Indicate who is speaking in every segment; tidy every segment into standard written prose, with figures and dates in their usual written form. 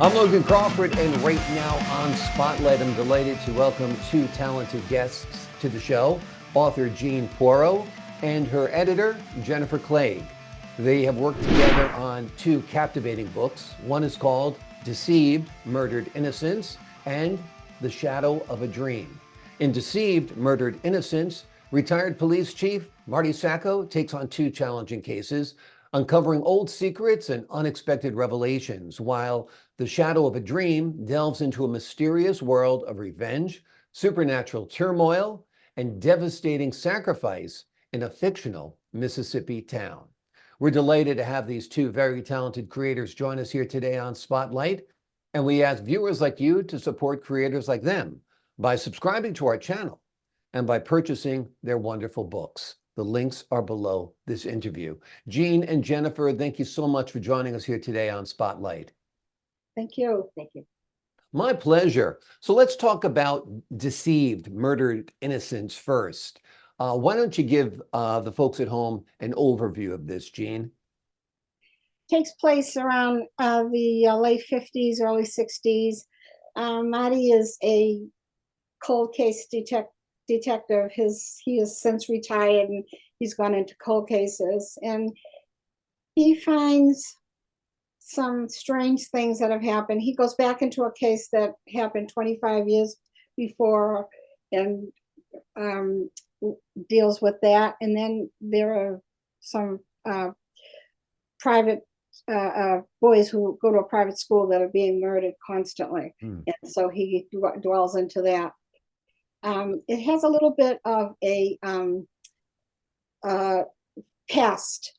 Speaker 1: I'm Logan Crawford, and right now on Spotlight, I'm delighted to welcome two talented guests to the show, author Jean Porro and her editor, Jennifer Clegg. They have worked together on two captivating books. One is called Deceived, Murdered Innocence, and The Shadow of a Dream. In Deceived, Murdered Innocence, retired police chief Marty Sacco takes on two challenging cases, uncovering old secrets and unexpected revelations, while The Shadow of a Dream delves into a mysterious world of revenge, supernatural turmoil, and devastating sacrifice in a fictional Mississippi town. We're delighted to have these two very talented creators join us here today on Spotlight, and we ask viewers like you to support creators like them by subscribing to our channel and by purchasing their wonderful books. The links are below this interview. Jean and Jennifer, thank you so much for joining us here today on Spotlight.
Speaker 2: Thank you. Thank you.
Speaker 1: My pleasure. So let's talk about Deceived, Murdered Innocence first. Why don't you give the folks at home an overview of this, Jean?
Speaker 2: Takes place around the late 50s, early 60s. Marty is a cold case detective. He has since retired and he's gone into cold cases. And he finds some strange things that have happened. He goes back into a case that happened 25 years before and deals with that. And then there are some private boys who go to a private school that are being murdered constantly. And so he dwells into that. It has a little bit of a past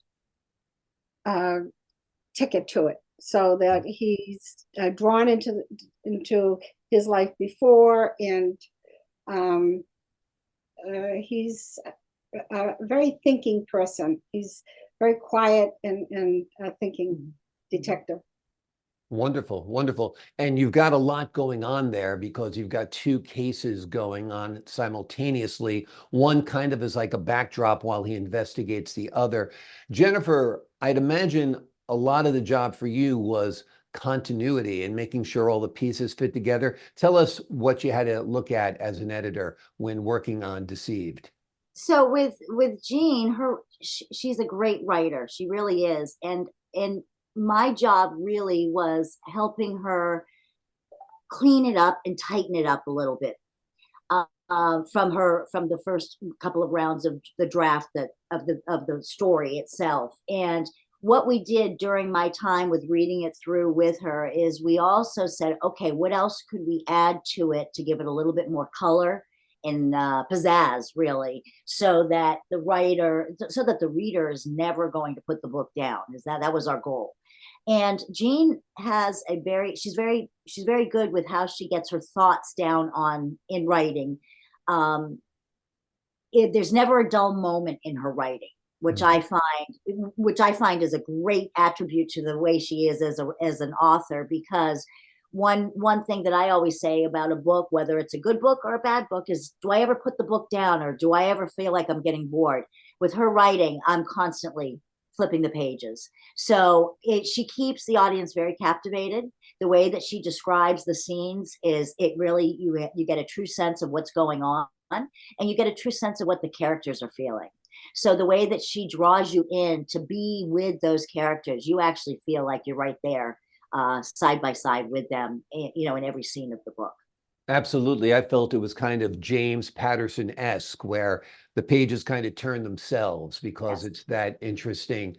Speaker 2: ticket to it, so that he's drawn into his life before, and he's a very thinking person. He's very quiet and thinking detective.
Speaker 1: Wonderful, wonderful. And you've got a lot going on there because you've got two cases going on simultaneously. One kind of is like a backdrop while he investigates the other. Jennifer, I'd imagine a lot of the job for you was continuity and making sure all the pieces fit together. Tell us what you had to look at as an editor when working on Deceived.
Speaker 3: So with Jean, she's a great writer. She really is. And my job really was helping her clean it up and tighten it up a little bit from the first couple of rounds of the draft of the story itself. And what we did during my time with reading it through with her is we also said, okay, what else could we add to it to give it a little bit more color and pizzazz, really, so that the reader is never going to put the book down. That was our goal. And Jean has she's very good with how she gets her thoughts down in writing. There's never a dull moment in her writing, which I find is a great attribute to the way she is as an author, because one thing that I always say about a book, whether it's a good book or a bad book, is, do I ever put the book down, or do I ever feel like I'm getting bored? With her writing, I'm constantly flipping the pages. So she keeps the audience very captivated. The way that she describes the scenes is, it really, you get a true sense of what's going on, and you get a true sense of what the characters are feeling. So the way that she draws you in to be with those characters, you actually feel like you're right there, side by side with them, in every scene of the book.
Speaker 1: Absolutely. I felt it was kind of James Patterson-esque, where the pages kind of turn themselves because it's that interesting.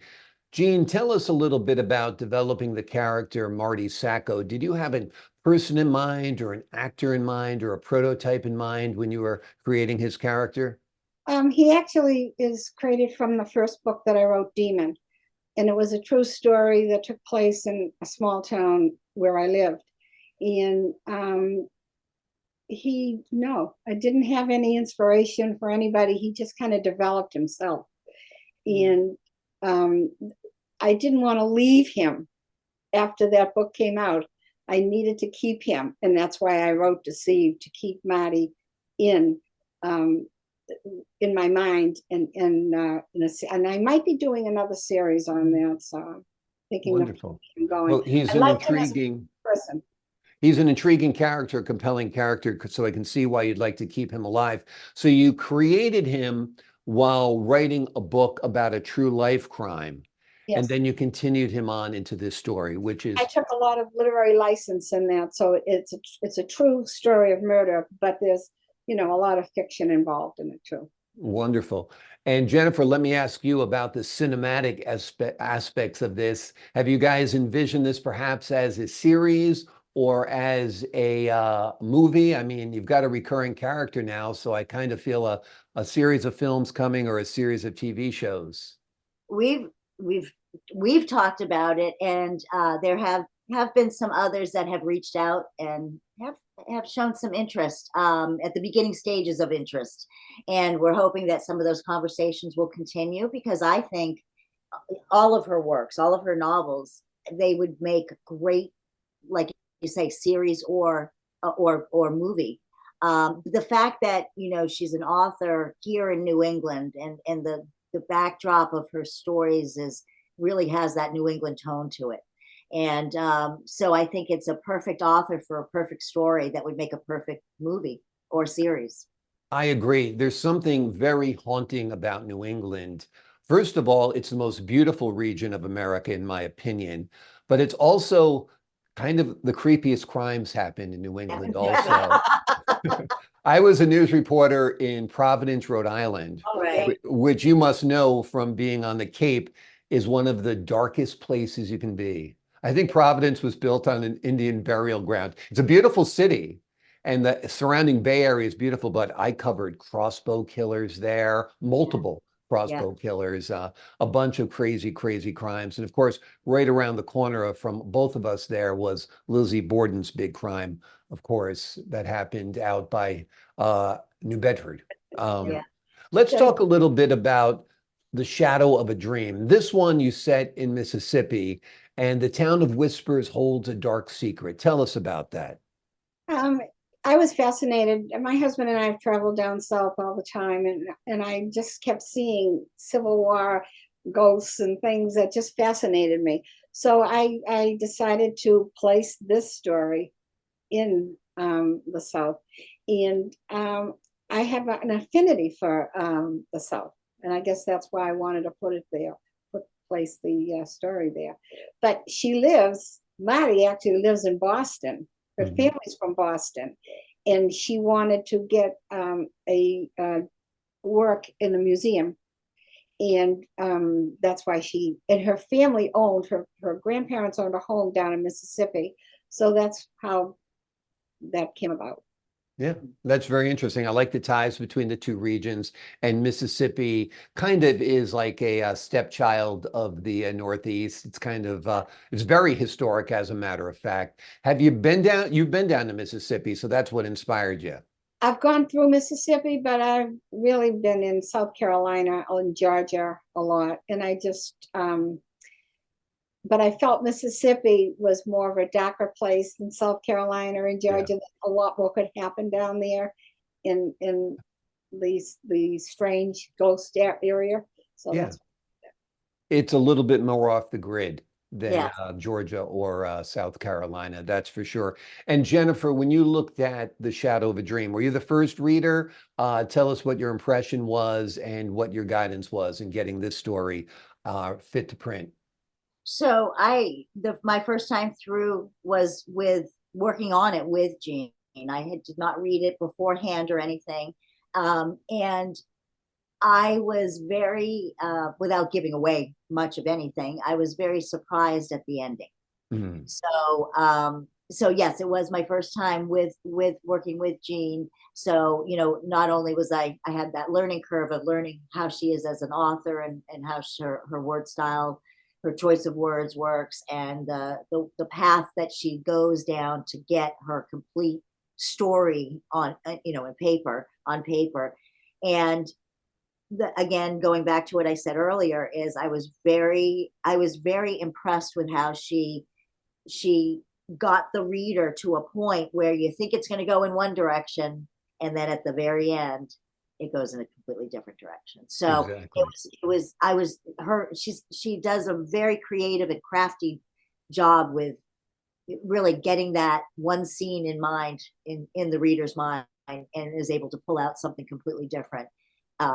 Speaker 1: Jean, tell us a little bit about developing the character Marty Sacco. Did you have a person in mind, or an actor in mind, or a prototype in mind when you were creating his character?
Speaker 2: He actually is created from the first book that I wrote, Demon. And it was a true story that took place in a small town where I lived. And I didn't have any inspiration for anybody. He just kind of developed himself. And I didn't want to leave him after that book came out. I needed to keep him. And that's why I wrote Deceived, to keep Marty in my mind, and I might be doing another series on that, so I'm thinking
Speaker 1: Wonderful.
Speaker 2: of going.
Speaker 1: Well, he's
Speaker 2: I
Speaker 1: an
Speaker 2: liked him as a
Speaker 1: intriguing
Speaker 2: person.
Speaker 1: He's an intriguing character, compelling character, so I can see why you'd like to keep him alive. So you created him while writing a book about a true life crime, and
Speaker 2: Yes.
Speaker 1: then you continued him on into this story, which
Speaker 2: I
Speaker 1: is
Speaker 2: took a lot of literary license in that, so it's a true story of murder, but there's, a lot of fiction involved in it too.
Speaker 1: wonderful. And Jennifer, let me ask you about the cinematic aspects of this. Have you guys envisioned this perhaps as a series or as a movie? I mean, you've got a recurring character now, so I kind of feel a series of films coming or a series of TV shows.
Speaker 3: We've we've we've talked about it, and there have been some others that have reached out and have shown some interest, at the beginning stages of interest, and we're hoping that some of those conversations will continue, because I think all of her works, all of her novels, they would make great, like you say, series or movie. The fact that she's an author here in New England, and the backdrop of her stories is really has that New England tone to it. And so I think it's a perfect author for a perfect story that would make a perfect movie or series.
Speaker 1: I agree. There's something very haunting about New England. First of all, it's the most beautiful region of America, in my opinion, but it's also kind of the creepiest crimes happen in New England also. I was a news reporter in Providence, Rhode Island,
Speaker 3: All right.
Speaker 1: which you must know from being on the Cape is one of the darkest places you can be. I think Providence was built on an Indian burial ground. It's a beautiful city, and the surrounding Bay Area is beautiful, but I covered crossbow killers there, multiple
Speaker 3: Yeah.
Speaker 1: crossbow killers, a bunch of crazy, crazy crimes. And of course, right around the corner from both of us there was Lizzie Borden's big crime, of course, that happened out by New Bedford.
Speaker 3: Yeah.
Speaker 1: Let's talk a little bit about The Shadow of a Dream. This one you set in Mississippi, and the town of Whispers holds a dark secret. Tell us about that.
Speaker 2: Um, I was fascinated. My husband and I have traveled down south all the time, and I just kept seeing Civil War ghosts and things that just fascinated me. So I decided to place this story in the South, and I have an affinity for the South, and I guess that's why I wanted to put it there, place the story there. But Marty actually lives in Boston. Her
Speaker 1: Mhm.
Speaker 2: family's from Boston, and she wanted to get a work in the museum, and that's why her family owned her grandparents owned a home down in Mississippi, so that's how that came about.
Speaker 1: Yeah, that's very interesting. I like the ties between the two regions, and Mississippi kind of is like a, stepchild of the Northeast. It's kind of it's very historic, as a matter of fact. Have you been down? You've been down to Mississippi, so that's what inspired you.
Speaker 2: I've gone through Mississippi, but I've really been in South Carolina and Georgia a lot, and but I felt Mississippi was more of a darker place than South Carolina and
Speaker 1: Yeah.
Speaker 2: Georgia. A lot more could happen down there in the strange ghost area. So
Speaker 1: Yeah.
Speaker 2: that's
Speaker 1: It's a little bit more off the grid than
Speaker 3: Yeah.
Speaker 1: Georgia or South Carolina, that's for sure. And Jennifer, when you looked at The Shadow of a Dream, were you the first reader? Tell us what your impression was and what your guidance was in getting this story fit to print.
Speaker 3: So my first time through was with working on it with Jean. Did not read it beforehand or anything. And I was very, without giving away much of anything, I was very surprised at the ending.
Speaker 1: Mhm.
Speaker 3: So yes, it was my first time with working with Jean. So not only was I had that learning curve of learning how she is as an author, and how her word style, her choice of words works, and the path that she goes down to get her complete story on in paper. And again, going back to what I said earlier, is I was very impressed with how she got the reader to a point where you think it's going to go in one direction, and then at the very end it goes in a completely different direction. So
Speaker 1: Exactly.
Speaker 3: she does a very creative and crafty job really getting that one scene in mind in the reader's mind, and is able to pull out something completely different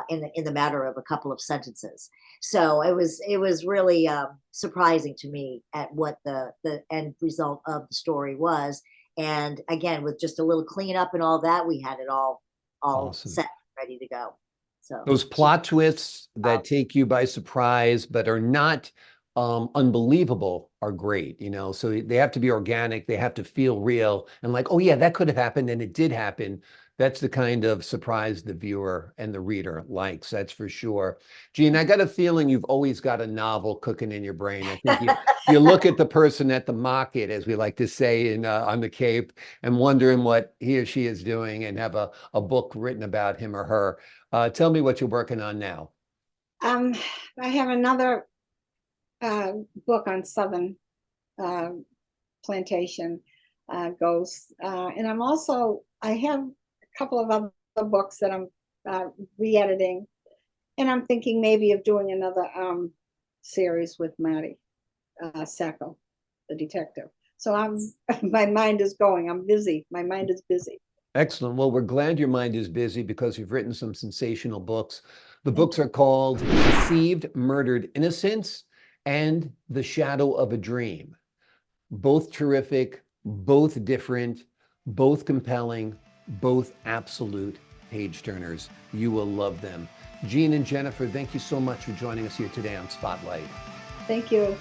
Speaker 3: in the matter of a couple of sentences. So it was really surprising to me at what the end result of the story was. And again, with just a little cleanup and all that, we had it all
Speaker 1: Awesome.
Speaker 3: set, ready to go. So
Speaker 1: Those plot twists that take you by surprise but are not unbelievable are great, you know. So they have to be organic, they have to feel real, and like, oh yeah, that could have happened, and it did happen. That's the kind of surprise the viewer and the reader likes, that's for sure. Jean, I got a feeling you've always got a novel cooking in your brain. I think you look at the person at the market, as we like to say on the Cape, and wondering what he or she is doing, and have a book written about him or her. Tell me what you're working on now.
Speaker 2: I have another book on Southern plantation ghosts, and I have a couple of other books that I'm re-editing, and I'm thinking maybe of doing another series with Marty Sacco, the detective. So my mind is going. I'm busy. My mind is busy.
Speaker 1: Excellent. Well, we're glad your mind is busy because you've written some sensational books. The books are called Deceived, Murdered, Innocence, and The Shadow of a Dream. Both terrific, both different, both compelling, both absolute page turners. You will love them. Jean and Jennifer, thank you so much for joining us here today on Spotlight.
Speaker 2: Thank you.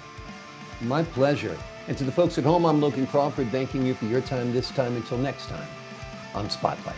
Speaker 1: My pleasure. And to the folks at home, I'm Logan Crawford, thanking you for your time this time. Until next time on Spotlight.